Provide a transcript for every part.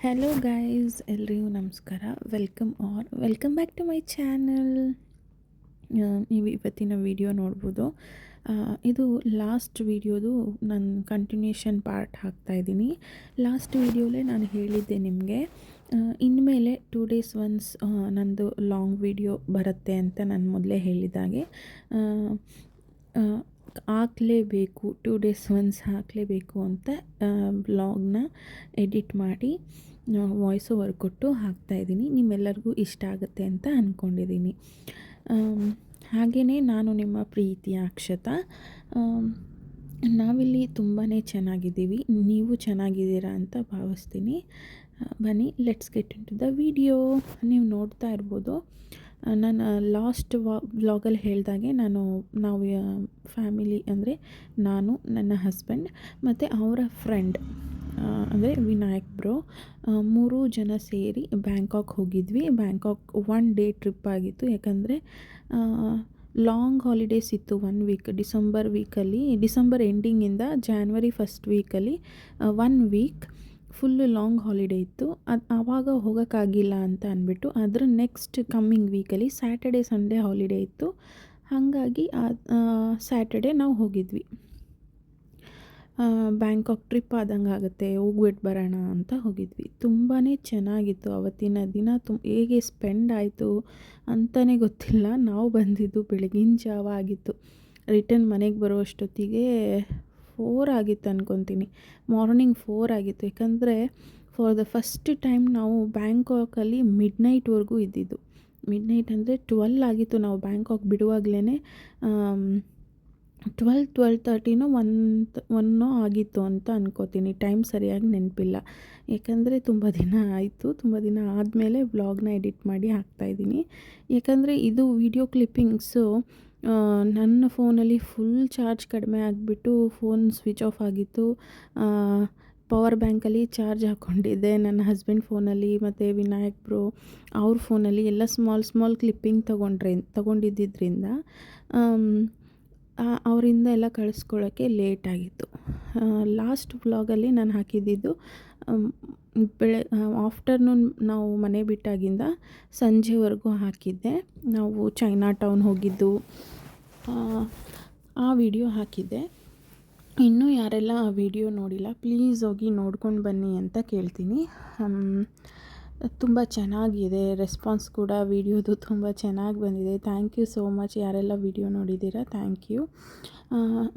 Hello guys, ಎಲ್ರಿಗೂ ನಮಸ್ಕಾರ. Welcome back to my channel. ನೀವು ಇವತ್ತಿನ ವಿಡಿಯೋ ನೋಡ್ಬೋದು. ಇದು ಲಾಸ್ಟ್ ವಿಡಿಯೋದು ನಾನು ಕಂಟಿನ್ಯೂಷನ್ ಪಾರ್ಟ್ ಹಾಕ್ತಾಯಿದ್ದೀನಿ. ಲಾಸ್ಟ್ ವಿಡಿಯೋಲೇ ನಾನು ಹೇಳಿದ್ದೆ ನಿಮಗೆ, ಇನ್ಮೇಲೆ 2 days ಒನ್ಸ್ ನಂದು ಲಾಂಗ್ ವಿಡಿಯೋ ಬರುತ್ತೆ ಅಂತ ನಾನು ಮೊದಲೇ ಹೇಳಿದಾಗೆ ಹಾಕಲೇಬೇಕು, 2 days ಒನ್ಸ್ ಹಾಕಲೇಬೇಕು ಅಂತ ಬ್ಲಾಗ್ನ ಎಡಿಟ್ ಮಾಡಿ ವಾಯ್ಸ್ ಓವರ್ ಕೊಟ್ಟು ಹಾಕ್ತಾಯಿದ್ದೀನಿ. ನಿಮ್ಮೆಲ್ಲರಿಗೂ ಇಷ್ಟ ಆಗುತ್ತೆ ಅಂತ ಅಂದ್ಕೊಂಡಿದ್ದೀನಿ. ಹಾಗೆಯೇ ನಾನು ನಿಮ್ಮ ಪ್ರೀತಿಯ ಅಕ್ಷತಾ. ನಾವಿಲ್ಲಿ ತುಂಬಾ ಚೆನ್ನಾಗಿದ್ದೀವಿ, ನೀವು ಚೆನ್ನಾಗಿದ್ದೀರಾ ಅಂತ ಭಾವಿಸ್ತೀನಿ. ಬನ್ನಿ, let's get into the video. ನೀವು ನೋಡ್ತಾ ಇರ್ಬೋದು, ನಾನು ಲಾಸ್ಟ್ ವ್ಲಾಗಲ್ಲಿ ಹೇಳಿದಾಗೆ ನಾವು ಫ್ಯಾಮಿಲಿ ಅಂದರೆ ನಾನು, ನನ್ನ ಹಸ್ಬೆಂಡ್ ಮತ್ತು ಅವರ ಫ್ರೆಂಡ್ ಅಂದರೆ ವಿನಾಯಕ್ ಬ್ರೋ, 3 ಜನ ಸೇರಿ ಬ್ಯಾಂಕಾಕ್ ಹೋಗಿದ್ವಿ. ಬ್ಯಾಂಕಾಕ್ 1 day ಟ್ರಿಪ್ ಆಗಿತ್ತು. ಯಾಕಂದರೆ ಲಾಂಗ್ ಹಾಲಿಡೇಸ್ ಇತ್ತು. 1 week ಡಿಸೆಂಬರ್ ಎಂಡಿಂಗಿಂದ ಜಾನ್ವರಿ ಫಸ್ಟ್ ವೀಕಲ್ಲಿ 1 week ಫುಲ್ಲು ಲಾಂಗ್ ಹಾಲಿಡೇ ಇತ್ತು. ಆವಾಗ ಹೋಗೋಕ್ಕಾಗಿಲ್ಲ ಅಂತ ಅಂದ್ಬಿಟ್ಟು ಅದರ ನೆಕ್ಸ್ಟ್ ಕಮ್ಮಿಂಗ್ ವೀಕಲ್ಲಿ ಸ್ಯಾಟರ್ಡೇ ಸಂಡೇ ಹಾಲಿಡೇ ಇತ್ತು. ಹಾಗಾಗಿ ಸ್ಯಾಟರ್ಡೇ ನಾವು ಹೋಗಿದ್ವಿ. ಬ್ಯಾಂಕಾಕ್ ಟ್ರಿಪ್ ಆದಂಗೆ ಆಗುತ್ತೆ, ಹೋಗ್ಬಿಟ್ಟು ಬರೋಣ ಅಂತ ಹೋಗಿದ್ವಿ. ತುಂಬಾ ಚೆನ್ನಾಗಿತ್ತು ಅವತ್ತಿನ ದಿನ. ಹೇಗೆ ಸ್ಪೆಂಡ್ ಆಯಿತು ಅಂತಲೇ ಗೊತ್ತಿಲ್ಲ. ನಾವು ಬಂದಿದ್ದು ಬೆಳಗಿನ ಜಾವ ಆಗಿತ್ತು. ರಿಟರ್ನ್ ಮನೆಗೆ ಬರೋ ಅಷ್ಟೊತ್ತಿಗೆ 4 ಆಗಿತ್ತು ಅಂದ್ಕೊತೀನಿ. ಮಾರ್ನಿಂಗ್ 4 ಆಗಿತ್ತು. ಯಾಕಂದರೆ ಫಾರ್ ದ ಫಸ್ಟ್ ಟೈಮ್ ನಾವು ಬ್ಯಾಂಕಾಕಲ್ಲಿ ಮಿಡ್ನೈಟ್ವರೆಗೂ ಇದ್ದಿದ್ದು. ಮಿಡ್ನೈಟ್ ಅಂದರೆ 12 ಆಗಿತ್ತು. ನಾವು ಬ್ಯಾಂಕಾಕ್ ಬಿಡುವಾಗಲೇ 12:30 1 ಆಗಿತ್ತು ಅಂತ ಅಂದ್ಕೋತೀನಿ. ಟೈಮ್ ಸರಿಯಾಗಿ ನೆನಪಿಲ್ಲ. ಯಾಕಂದರೆ ತುಂಬ ದಿನ ಆಯಿತು. ತುಂಬ ದಿನ ಆದಮೇಲೆ ವ್ಲಾಗ್ನ ಎಡಿಟ್ ಮಾಡಿ ಹಾಕ್ತಾಯಿದ್ದೀನಿ. ಯಾಕಂದರೆ ಇದು ವಿಡಿಯೋ ಕ್ಲಿಪ್ಪಿಂಗ್ಸು ನನ್ನ ಫೋನಲ್ಲಿ ಫುಲ್ ಚಾರ್ಜ್ ಕಡಿಮೆ ಆಗಿಬಿಟ್ಟು ಫೋನ್ ಸ್ವಿಚ್ ಆಫ್ ಆಗಿತ್ತು. ಪವರ್ ಬ್ಯಾಂಕಲ್ಲಿ ಚಾರ್ಜ್ ಹಾಕ್ಕೊಂಡಿದ್ದೆ. ನನ್ನ ಹಸ್ಬೆಂಡ್ ಫೋನಲ್ಲಿ ಮತ್ತು ವಿನಾಯಕ್ ಬ್ರೋ ಅವ್ರ ಫೋನಲ್ಲಿ ಎಲ್ಲ ಸ್ಮಾಲ್ ಕ್ಲಿಪ್ಪಿಂಗ್ ತೊಗೊಂಡಿದ್ದರಿಂದ ಅವರಿಂದ ಎಲ್ಲ ಕಳಿಸ್ಕೊಳ್ಳೋಕ್ಕೆ ಲೇಟ್ ಆಗಿತ್ತು. ಲಾಸ್ಟ್ ವ್ಲಾಗಲ್ಲಿ ನಾನು ಹಾಕಿದ್ದಿದ್ದು ಆಫ್ಟರ್ನೂನ್ ನಾವು ಮನೆ ಬಿಟ್ಟಾಗಿಂದ ಸಂಜೆವರೆಗೂ ಹಾಕಿದ್ದೆ. ನಾವು ಚೈನಾ ಟೌನ್ ಹೋಗಿದ್ದು ಆ ವಿಡಿಯೋ ಹಾಕಿದ್ದೆ. ಇನ್ನೂ ಯಾರೆಲ್ಲ ಆ ವಿಡಿಯೋ ನೋಡಿಲ್ಲ, ಪ್ಲೀಸ್ ಹೋಗಿ ನೋಡ್ಕೊಂಡು ಬನ್ನಿ ಅಂತ ಕೇಳ್ತೀನಿ. ತುಂಬ ಚೆನ್ನಾಗಿದೆ ರೆಸ್ಪಾನ್ಸ್ ಕೂಡ. ವಿಡಿಯೋದು ತುಂಬ ಚೆನ್ನಾಗಿ ಬಂದಿದೆ. ಥ್ಯಾಂಕ್ ಯು ಸೋ ಮಚ್ ಯಾರೆಲ್ಲ ವಿಡಿಯೋ ನೋಡಿದ್ದೀರಾ, ಥ್ಯಾಂಕ್ ಯು.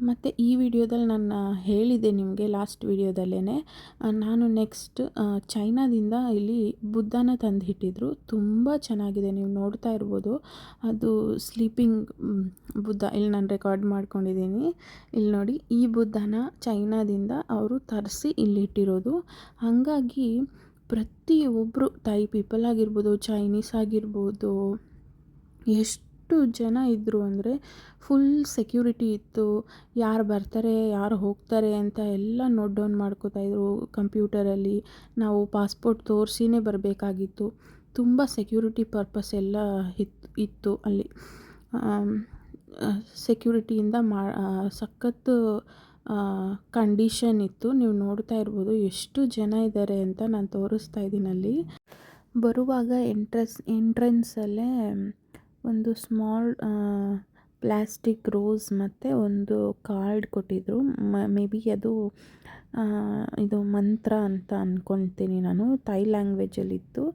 ಮತ್ತು ಈ ವಿಡಿಯೋದಲ್ಲಿ ನಾನು ಹೇಳಿದ್ದೆ ನಿಮಗೆ, ಲಾಸ್ಟ್ ವಿಡಿಯೋದಲ್ಲೇ ನಾನು ನೆಕ್ಸ್ಟ್ ಚೈನಾದಿಂದ ಇಲ್ಲಿ ಬುದ್ಧನ ತಂದಿಟ್ಟಿದ್ರು. ತುಂಬ ಚೆನ್ನಾಗಿದೆ, ನೀವು ನೋಡ್ತಾ ಇರ್ಬೋದು. ಅದು ಸ್ಲೀಪಿಂಗ್ ಬುದ್ಧ. ಇಲ್ಲಿ ನಾನು ರೆಕಾರ್ಡ್ ಮಾಡ್ಕೊಂಡಿದ್ದೀನಿ. ಇಲ್ಲಿ ನೋಡಿ, ಈ ಬುದ್ಧನ ಚೈನಾದಿಂದ ಅವರು ತರಿಸಿ ಇಲ್ಲಿಟ್ಟಿರೋದು. ಹಾಗಾಗಿ ಪ್ರತಿಯೊಬ್ಬರು ಥೈ ಪೀಪಲ್ ಆಗಿರ್ಬೋದು, ಚೈನೀಸ್ ಆಗಿರ್ಬೋದು, ಎಷ್ಟು ಜನ ಇದ್ದರು ಅಂದರೆ ಫುಲ್ ಸೆಕ್ಯೂರಿಟಿ ಇತ್ತು. ಯಾರು ಬರ್ತಾರೆ ಯಾರು ಹೋಗ್ತಾರೆ ಅಂತ ಎಲ್ಲ ನೋಟ್ ಡೌನ್ ಮಾಡ್ಕೋತಾಯಿದ್ರು ಕಂಪ್ಯೂಟರಲ್ಲಿ. ನಾವು ಪಾಸ್ಪೋರ್ಟ್ ತೋರಿಸಿನೇ ಬರಬೇಕಾಗಿತ್ತು. ತುಂಬ ಸೆಕ್ಯೂರಿಟಿ ಪರ್ಪಸ್ ಎಲ್ಲ ಇತ್ತು ಅಲ್ಲಿ. ಸೆಕ್ಯೂರಿಟಿಯಿಂದ ಸಖತ್ತು ಕಂಡೀಷನ್ ಇತ್ತು. ನೀವು ನೋಡ್ತಾ ಇರ್ಬೋದು ಎಷ್ಟು ಜನ ಇದ್ದಾರೆ ಅಂತ ನಾನು ತೋರಿಸ್ತಾ ಇದ್ದೀನಿ ಅಲ್ಲಿ. ಬರುವಾಗ ಎಂಟ್ರೆನ್ಸಲ್ಲೇ ಒಂದು ಸ್ಮಾಲ್ ಪ್ಲಾಸ್ಟಿಕ್ ರೋಸ್ ಮತ್ತು ಒಂದು ಕಾರ್ಡ್ ಕೊಟ್ಟಿದ್ದರು. ಮೇ ಬಿ ಅದು ಇದು ಮಂತ್ರ ಅಂತ ಅಂದ್ಕೊತೀನಿ ನಾನು. ಥೈ ಲ್ಯಾಂಗ್ವೇಜಲ್ಲಿತ್ತು.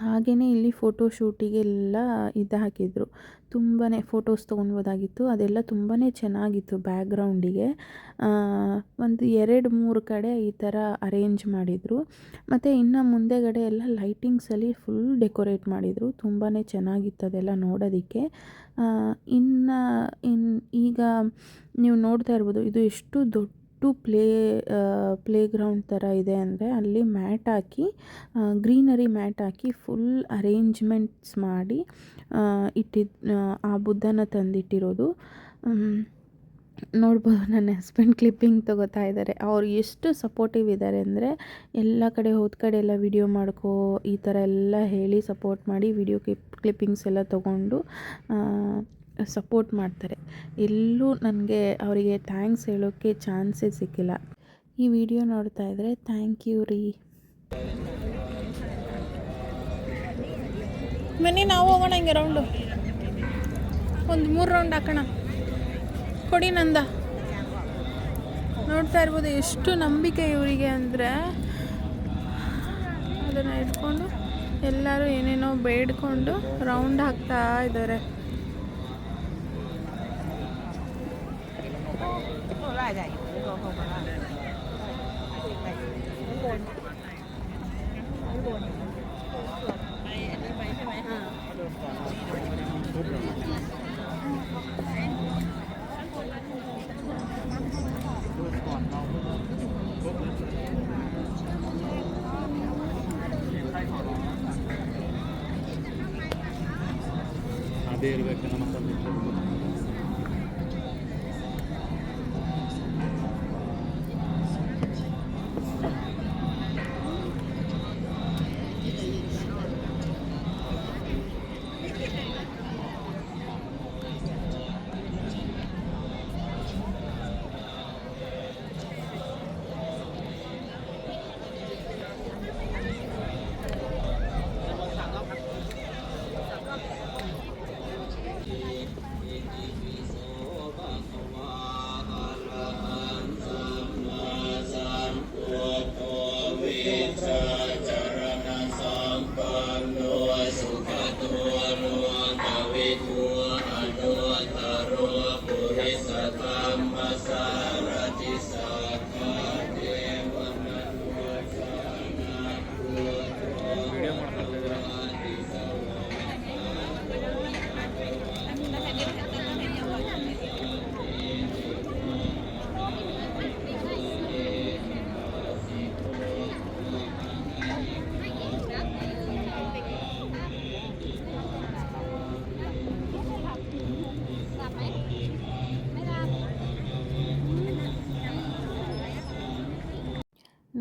ಹಾಗೆಯೇ ಇಲ್ಲಿ ಫೋಟೋಶೂಟಿಗೆಲ್ಲ ಇದು ಹಾಕಿದ್ರು. ತುಂಬಾ ಫೋಟೋಸ್ ತೊಗೊಳ್ಬೋದಾಗಿತ್ತು. ಅದೆಲ್ಲ ತುಂಬಾ ಚೆನ್ನಾಗಿತ್ತು. ಬ್ಯಾಕ್ಗ್ರೌಂಡಿಗೆ ಒಂದು 2-3 ಕಡೆ ಈ ಥರ ಅರೇಂಜ್ ಮಾಡಿದರು. ಮತ್ತು ಇನ್ನು ಮುಂದೆಗಡೆ ಎಲ್ಲ ಲೈಟಿಂಗ್ಸಲ್ಲಿ ಫುಲ್ ಡೆಕೋರೇಟ್ ಮಾಡಿದರು. ತುಂಬಾ ಚೆನ್ನಾಗಿತ್ತು ಅದೆಲ್ಲ ನೋಡೋದಕ್ಕೆ. ಈಗ ನೀವು ನೋಡ್ತಾ ಇರ್ಬೋದು, ಇದು ಎಷ್ಟು ದೊಡ್ಡ ಪ್ಲೇ ಗ್ರೌಂಡ್ ಥರ ಇದೆ ಅಂದರೆ ಅಲ್ಲಿ ಮ್ಯಾಟ್ ಹಾಕಿ, ಗ್ರೀನರಿ ಮ್ಯಾಟ್ ಹಾಕಿ ಫುಲ್ ಅರೇಂಜ್ಮೆಂಟ್ಸ್ ಮಾಡಿ ಆ ಬುದ್ಧನ ತಂದಿಟ್ಟಿರೋದು. ನೋಡ್ಬೋದು, ನನ್ನ ಹಸ್ಬೆಂಡ್ ಕ್ಲಿಪ್ಪಿಂಗ್ ತೊಗೋತಾ ಇದ್ದಾರೆ. ಅವ್ರು ಎಷ್ಟು ಸಪೋರ್ಟಿವ್ ಇದ್ದಾರೆ ಅಂದರೆ ಎಲ್ಲ ಕಡೆ ಹೋದ ಕಡೆ ಎಲ್ಲ ವಿಡಿಯೋ ಮಾಡ್ಕೋ ಈ ಥರ ಎಲ್ಲ ಹೇಳಿ ಸಪೋರ್ಟ್ ಮಾಡಿ ವಿಡಿಯೋ ಕ್ಲಿಪ್ಪಿಂಗ್ಸ್ ಎಲ್ಲ ತೊಗೊಂಡು ಸಪೋರ್ಟ್ ಮಾಡ್ತಾರೆ. ಎಲ್ಲೂ ನನಗೆ ಅವರಿಗೆ ಥ್ಯಾಂಕ್ಸ್ ಹೇಳೋಕ್ಕೆ ಚಾನ್ಸೇ ಸಿಕ್ಕಿಲ್ಲ. ಈ ವಿಡಿಯೋ ನೋಡ್ತಾ ಇದ್ದರೆ ಥ್ಯಾಂಕ್ ಯು ರೀ. ಬನ್ನಿ ನಾವು ಹೋಗೋಣ ಹಿಂಗೆ ರೌಂಡು, ಒಂದು 3 ರೌಂಡ್ ಹಾಕೋಣ. ಕೊಡಿ ನಂದ. ನೋಡ್ತಾ ಇರ್ಬೋದು ಎಷ್ಟು ನಂಬಿಕೆ ಇವರಿಗೆ ಅಂದರೆ, ಅದನ್ನು ಇಟ್ಕೊಂಡು ಎಲ್ಲರೂ ಏನೇನೋ ಬೇಡ್ಕೊಂಡು ರೌಂಡ್ ಹಾಕ್ತಾ ಇದ್ದಾರೆ. ಅದೇ ಇರಬೇಕು ನಮ್ಮ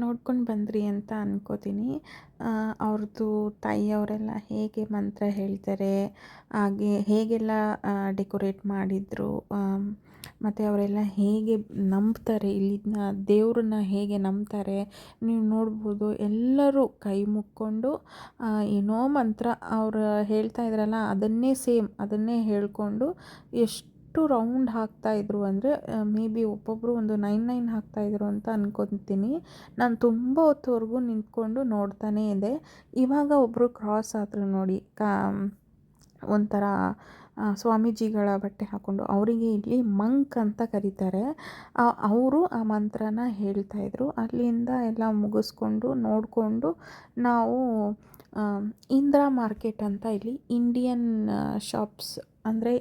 ನೋಡ್ಕೊಂಡು ಬಂದ್ರಿ ಅಂತ ಅನ್ಕೋತೀನಿ. ಅವ್ರದ್ದು ತಾಯಿಯವರೆಲ್ಲ ಹೇಗೆ ಮಂತ್ರ ಹೇಳ್ತಾರೆ, ಹಾಗೆ ಹೇಗೆಲ್ಲ ಡೆಕೋರೇಟ್ ಮಾಡಿದರು, ಮತ್ತು ಅವರೆಲ್ಲ ಹೇಗೆ ನಂಬ್ತಾರೆ, ಇಲ್ಲಿನ ದೇವ್ರನ್ನ ಹೇಗೆ ನಂಬ್ತಾರೆ ನೀವು ನೋಡ್ಬೋದು. ಎಲ್ಲರೂ ಕೈ ಮುಕ್ಕೊಂಡು ಏನೋ ಮಂತ್ರ ಅವ್ರು ಹೇಳ್ತಾ ಇದ್ರಲ್ಲ ಅದನ್ನೇ ಸೇಮ್ ಅದನ್ನೇ ಹೇಳ್ಕೊಂಡು ಎಷ್ಟು ರೌಂಡ್ ಹಾಕ್ತಾಯಿದ್ರು ಅಂದರೆ ಮೇ ಬಿ ಒಬ್ಬೊಬ್ಬರು ಒಂದು 9 ಹಾಕ್ತಾಯಿದ್ರು ಅಂತ ಅನ್ಕೊತೀನಿ. ನಾನು ತುಂಬ ಹೊತ್ತುವರೆಗೂ ನಿಂತ್ಕೊಂಡು ನೋಡ್ತಾನೇ ಇದೆ. ಇವಾಗ ಒಬ್ಬರು ಕ್ರಾಸ್ ಆದರು ನೋಡಿ, ಒಂಥರ ಸ್ವಾಮೀಜಿಗಳ ಬಟ್ಟೆ ಹಾಕ್ಕೊಂಡು, ಅವರಿಗೆ ಇಲ್ಲಿ ಮಂಕ್ ಅಂತ ಕರೀತಾರೆ. ಅವರು ಆ ಮಂತ್ರನ ಹೇಳ್ತಾಯಿದ್ರು. ಅಲ್ಲಿಂದ ಎಲ್ಲ ಮುಗಿಸ್ಕೊಂಡು ನೋಡಿಕೊಂಡು ನಾವು ಇಂದಿರಾ ಮಾರ್ಕೆಟ್ ಅಂತ ಇಲ್ಲಿ ಇಂಡಿಯನ್ ಶಾಪ್ಸ್ ಅಂದರೆ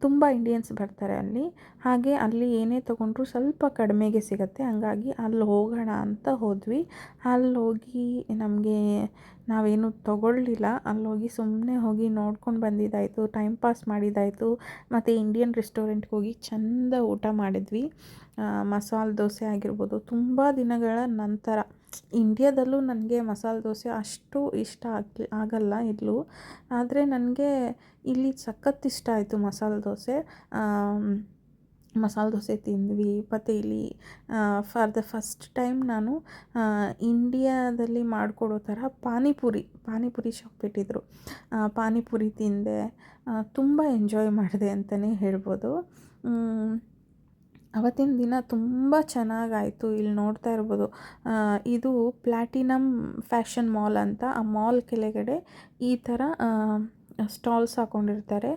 ತುಂಬ ಇಂಡಿಯನ್ಸ್ ಬರ್ತಾರೆ ಅಲ್ಲಿ. ಹಾಗೆ ಅಲ್ಲಿ ಏನೇ ತೊಗೊಂಡ್ರು ಸ್ವಲ್ಪ ಕಡಿಮೆಗೆ ಸಿಗುತ್ತೆ. ಹಂಗಾಗಿ ಅಲ್ಲಿ ಹೋಗೋಣ ಅಂತ ಹೋದ್ವಿ. ಅಲ್ಲಿ ಹೋಗಿ ನಮಗೆ ನಾವೇನು ತೊಗೊಳ್ಳಿಲ್ಲ. ಅಲ್ಲಿ ಹೋಗಿ ಸುಮ್ಮನೆ ಹೋಗಿ ನೋಡ್ಕೊಂಡು ಬಂದಿದ್ದಾಯಿತು, ಟೈಮ್ ಪಾಸ್ ಮಾಡಿದ್ದಾಯಿತು. ಮತ್ತು ಇಂಡಿಯನ್ ರೆಸ್ಟೋರೆಂಟ್ಗೆ ಹೋಗಿ ಚೆಂದ ಊಟ ಮಾಡಿದ್ವಿ. ಮಸಾಲೆ ದೋಸೆ ಆಗಿರ್ಬೋದು, ತುಂಬ ದಿನಗಳ ನಂತರ. ಇಂಡ್ಯಾದಲ್ಲೂ ನನಗೆ ಮಸಾಲೆ ದೋಸೆ ಅಷ್ಟು ಇಷ್ಟ ಆಗಲ್ಲ ಎಲ್ಲೂ, ಆದರೆ ನನಗೆ ಇಲ್ಲಿ ಸಖತ್ ಇಷ್ಟ ಆಯಿತು ಮಸಾಲೆ ದೋಸೆ. ಮಸಾಲೆ ದೋಸೆ ತಿಂದ್ವಿ. ಮತ್ತು ಇಲ್ಲಿ ಫಾರ್ ದ ಫಸ್ಟ್ ಟೈಮ್ ನಾನು ಇಂಡಿಯಾದಲ್ಲಿ ಮಾಡಿಕೊಡೋ ಥರ ಪಾನಿಪುರಿ ಶಾಪ್ ಇಟ್ಟಿದ್ರು. ಪಾನಿಪುರಿ ತಿಂದೆ, ತುಂಬ ಎಂಜಾಯ್ ಮಾಡಿದೆ ಅಂತಲೇ ಹೇಳ್ಬೋದು. ಅವತ್ತಿನ ದಿನ ತುಂಬ ಚೆನ್ನಾಗಾಯಿತು. ಇಲ್ಲಿ ನೋಡ್ತಾ ಇರ್ಬೋದು, ಇದು ಪ್ಲ್ಯಾಟಿನಮ್ ಫ್ಯಾಷನ್ ಮಾಲ್ ಅಂತ. ಆ ಮಾಲ್ ಕೆಳಗಡೆ ಈ ಥರ ಸ್ಟಾಲ್ಸ್ ಹಾಕ್ಕೊಂಡಿರ್ತಾರೆ.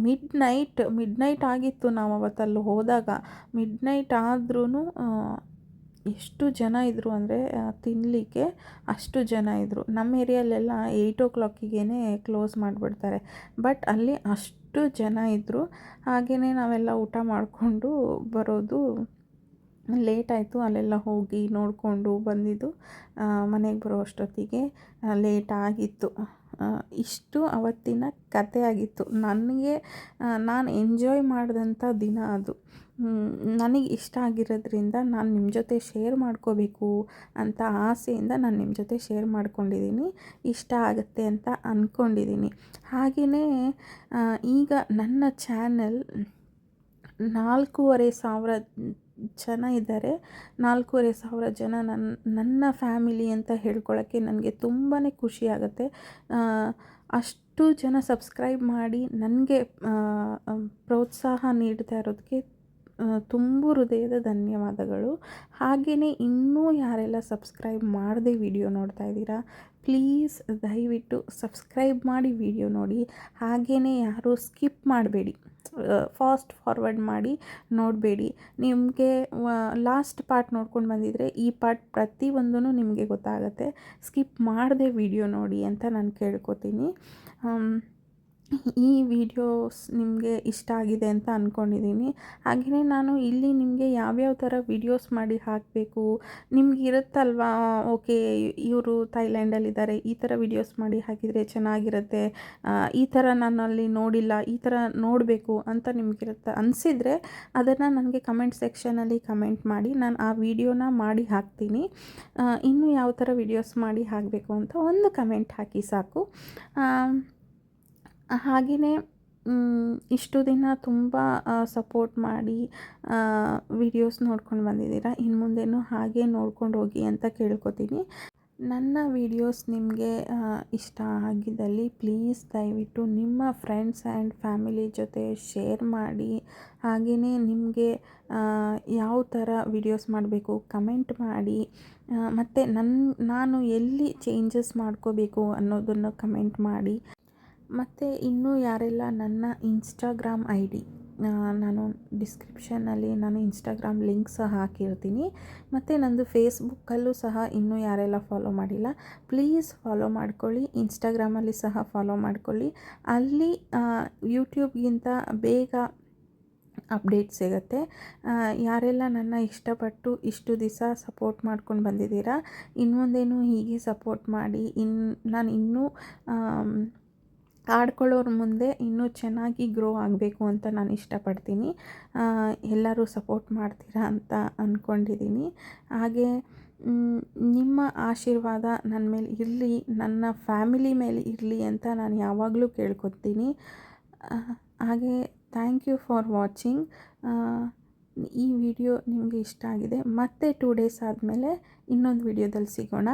ಮಿಡ್ ನೈಟ್ ಆಗಿತ್ತು ನಾವು ಅವತ್ತಲ್ಲಿ ಹೋದಾಗ. ಮಿಡ್ ನೈಟ್ ಆದ್ರೂ ಎಷ್ಟು ಜನ ಇದ್ದರು ಅಂದರೆ ತಿನ್ನಲಿಕ್ಕೆ ಅಷ್ಟು ಜನ ಇದ್ದರು. ನಮ್ಮ ಏರಿಯಲ್ಲೆಲ್ಲ 8 o'clockಗೇ ಕ್ಲೋಸ್ ಮಾಡಿಬಿಡ್ತಾರೆ, ಬಟ್ ಅಲ್ಲಿ ಅಷ್ಟು ಜನ ಇದ್ದರು. ಹಾಗೆಯೇ ನಾವೆಲ್ಲ ಊಟ ಮಾಡಿಕೊಂಡು ಬರೋದು ಲೇಟ್ ಆಯಿತು. ಅಲ್ಲೆಲ್ಲ ಹೋಗಿ ನೋಡಿಕೊಂಡು ಬಂದಿದ್ದು ಮನೆಗೆ ಬರೋ ಅಷ್ಟೊತ್ತಿಗೆ ಲೇಟ್ ಆಗಿತ್ತು. ಇಷ್ಟು ಅವತ್ತಿನ ಕತೆ ಆಗಿತ್ತು. ನಾನು ಎಂಜಾಯ್ ಮಾಡಿದಂಥ ದಿನ ಅದು. ನನಗೆ ಇಷ್ಟ ಆಗಿರೋದ್ರಿಂದ ನಾನು ನಿಮ್ಮ ಜೊತೆ ಶೇರ್ ಮಾಡ್ಕೋಬೇಕು ಅಂತ ಆಸೆಯಿಂದ ನಾನು ನಿಮ್ಮ ಜೊತೆ ಶೇರ್ ಮಾಡ್ಕೊಂಡಿದ್ದೀನಿ. ಇಷ್ಟ ಆಗುತ್ತೆ ಅಂತ ಅಂದ್ಕೊಂಡಿದ್ದೀನಿ. ಹಾಗೆಯೇ ಈಗ ನನ್ನ ಚಾನಲ್ 4,500 ಜನ ಇದ್ದಾರೆ. 4,500 ಜನ ನನ್ನ ಫ್ಯಾಮಿಲಿ ಅಂತ ಹೇಳ್ಕೊಳ್ಳೋಕ್ಕೆ ನನಗೆ ತುಂಬಾ ಖುಷಿಯಾಗುತ್ತೆ. ಅಷ್ಟು ಜನ ಸಬ್ಸ್ಕ್ರೈಬ್ ಮಾಡಿ ನನಗೆ ಪ್ರೋತ್ಸಾಹ ನೀಡ್ತಾ ಇರೋದಕ್ಕೆ ತುಂಬು ಹೃದಯದ ಧನ್ಯವಾದಗಳು. ಹಾಗೆಯೇ ಇನ್ನೂ ಯಾರೆಲ್ಲ ಸಬ್ಸ್ಕ್ರೈಬ್ ಮಾಡದೆ ವಿಡಿಯೋ ನೋಡ್ತಾ ಇದ್ದೀರಾ, ಪ್ಲೀಸ್ ದಯವಿಟ್ಟು ಸಬ್ಸ್ಕ್ರೈಬ್ ಮಾಡಿ ವಿಡಿಯೋ ನೋಡಿ. ಹಾಗೆಯೇ ಯಾರೂ ಸ್ಕಿಪ್ ಮಾಡಬೇಡಿ, ಫಾಸ್ಟ್ ಫಾರ್ವರ್ಡ್ ಮಾಡಿ ನೋಡಬೇಡಿ. ನಿಮಗೆ ಲಾಸ್ಟ್ ಪಾರ್ಟ್ ನೋಡ್ಕೊಂಡು ಬಂದಿದ್ದರೆ ಈ ಪಾರ್ಟ್ ಪ್ರತಿಯೊಂದೂ ನಿಮಗೆ ಗೊತ್ತಾಗುತ್ತೆ. ಸ್ಕಿಪ್ ಮಾಡದೆ ವಿಡಿಯೋ ನೋಡಿ ಅಂತ ನಾನು ಕೇಳ್ಕೊತೀನಿ. ಈ ವಿಡಿಯೋಸ್ ನಿಮಗೆ ಇಷ್ಟ ಆಗಿದೆ ಅಂತ ಅಂದ್ಕೊಂಡಿದ್ದೀನಿ. ಹಾಗೆಯೇ ನಾನು ಇಲ್ಲಿ ನಿಮಗೆ ಯಾವ್ಯಾವ ಥರ ವಿಡಿಯೋಸ್ ಮಾಡಿ ಹಾಕಬೇಕು ನಿಮ್ಗೆ ಇರುತ್ತಲ್ವಾ, ಓಕೆ ಇವರು ಥೈಲ್ಯಾಂಡಲ್ಲಿದ್ದಾರೆ, ಈ ಥರ ವಿಡಿಯೋಸ್ ಮಾಡಿ ಹಾಕಿದರೆ ಚೆನ್ನಾಗಿರುತ್ತೆ, ಈ ಥರ ನಾನು ಅಲ್ಲಿ ನೋಡಿಲ್ಲ, ಈ ಥರ ನೋಡಬೇಕು ಅಂತ ನಿಮಗಿರುತ್ತೆ ಅನಿಸಿದರೆ ಅದನ್ನು ನನಗೆ ಕಮೆಂಟ್ ಸೆಕ್ಷನಲ್ಲಿ ಕಮೆಂಟ್ ಮಾಡಿ, ನಾನು ಆ ವಿಡಿಯೋನ ಮಾಡಿ ಹಾಕ್ತೀನಿ. ಇನ್ನೂ ಯಾವ ಥರ ವಿಡಿಯೋಸ್ ಮಾಡಿ ಹಾಕಬೇಕು ಅಂತ ಒಂದು ಕಮೆಂಟ್ ಹಾಕಿ ಸಾಕು. ಹಾಗೆಯೇ ಇಷ್ಟು ದಿನ ತುಂಬ ಸಪೋರ್ಟ್ ಮಾಡಿ ವಿಡಿಯೋಸ್ ನೋಡ್ಕೊಂಡು ಬಂದಿದ್ದೀರಾ. ಇನ್ನು ಮುಂದೆನೂ ಹಾಗೆ ನೋಡ್ಕೊಂಡು ಹೋಗಿ ಅಂತ ಕೇಳ್ಕೊತೀನಿ. ನನ್ನ ವಿಡಿಯೋಸ್ ನಿಮಗೆ ಇಷ್ಟ ಆಗಿದ್ದಲ್ಲಿ ಪ್ಲೀಸ್ ದಯವಿಟ್ಟು ನಿಮ್ಮ ಫ್ರೆಂಡ್ಸ್ ಆ್ಯಂಡ್ ಫ್ಯಾಮಿಲಿ ಜೊತೆ ಶೇರ್ ಮಾಡಿ. ಹಾಗೆಯೇ ನಿಮಗೆ ಯಾವ ಥರ ವಿಡಿಯೋಸ್ ಮಾಡಬೇಕು ಕಮೆಂಟ್ ಮಾಡಿ. ಮತ್ತು ನಾನು ಎಲ್ಲಿ ಚೇಂಜಸ್ ಮಾಡ್ಕೋಬೇಕು ಅನ್ನೋದನ್ನು ಕಮೆಂಟ್ ಮಾಡಿ. ಮತ್ತು ಇನ್ನೂ ಯಾರೆಲ್ಲ ನನ್ನ ಇನ್ಸ್ಟಾಗ್ರಾಮ್ ID ನಾನು ಡಿಸ್ಕ್ರಿಪ್ಷನ್ನಲ್ಲಿ ನಾನು ಇನ್ಸ್ಟಾಗ್ರಾಮ್ ಲಿಂಕ್ ಸಹ ಹಾಕಿರ್ತೀನಿ. ಮತ್ತು ನಂದು ಫೇಸ್ಬುಕ್ಕಲ್ಲೂ ಸಹ ಇನ್ನೂ ಯಾರೆಲ್ಲ ಫಾಲೋ ಮಾಡಿಲ್ಲ ಪ್ಲೀಸ್ ಫಾಲೋ ಮಾಡ್ಕೊಳ್ಳಿ. ಇನ್ಸ್ಟಾಗ್ರಾಮಲ್ಲಿ ಸಹ ಫಾಲೋ ಮಾಡ್ಕೊಳ್ಳಿ. ಅಲ್ಲಿ ಯೂಟ್ಯೂಬ್ಗಿಂತ ಬೇಗ ಅಪ್ಡೇಟ್ ಸಿಗುತ್ತೆ. ಯಾರೆಲ್ಲ ನನ್ನ ಇಷ್ಟಪಟ್ಟು ಇಷ್ಟು ದಿವಸ ಸಪೋರ್ಟ್ ಮಾಡ್ಕೊಂಡು ಬಂದಿದ್ದೀರಾ, ಇನ್ನು ಮುಂದೇನೂ ಹೀಗೆ ಸಪೋರ್ಟ್ ಮಾಡಿ. ನಾನು ಇನ್ನೂ ಆಡ್ಕೊಳ್ಳೋರ ಮುಂದೆ ಇನ್ನೂ ಚೆನ್ನಾಗಿ ಗ್ರೋ ಆಗಬೇಕು ಅಂತ ನಾನು ಇಷ್ಟಪಡ್ತೀನಿ. ಎಲ್ಲರೂ ಸಪೋರ್ಟ್ ಮಾಡ್ತೀರಾ ಅಂತ ಅಂದ್ಕೊಂಡಿದ್ದೀನಿ. ಹಾಗೆ ನಿಮ್ಮ ಆಶೀರ್ವಾದ ನನ್ನ ಮೇಲೆ ಇರಲಿ, ನನ್ನ ಫ್ಯಾಮಿಲಿ ಮೇಲೆ ಇರಲಿ ಅಂತ ನಾನು ಯಾವಾಗಲೂ ಕೇಳ್ಕೊತೀನಿ. ಹಾಗೆ ಥ್ಯಾಂಕ್ ಯು ಫಾರ್ ವಾಚಿಂಗ್. ಈ ವಿಡಿಯೋ ನಿಮಗೆ ಇಷ್ಟ ಆಗಿದೆ. ಮತ್ತೆ 2 ಡೇಸ್ ಆದಮೇಲೆ ಇನ್ನೊಂದು ವಿಡಿಯೋದಲ್ಲಿ ಸಿಗೋಣ.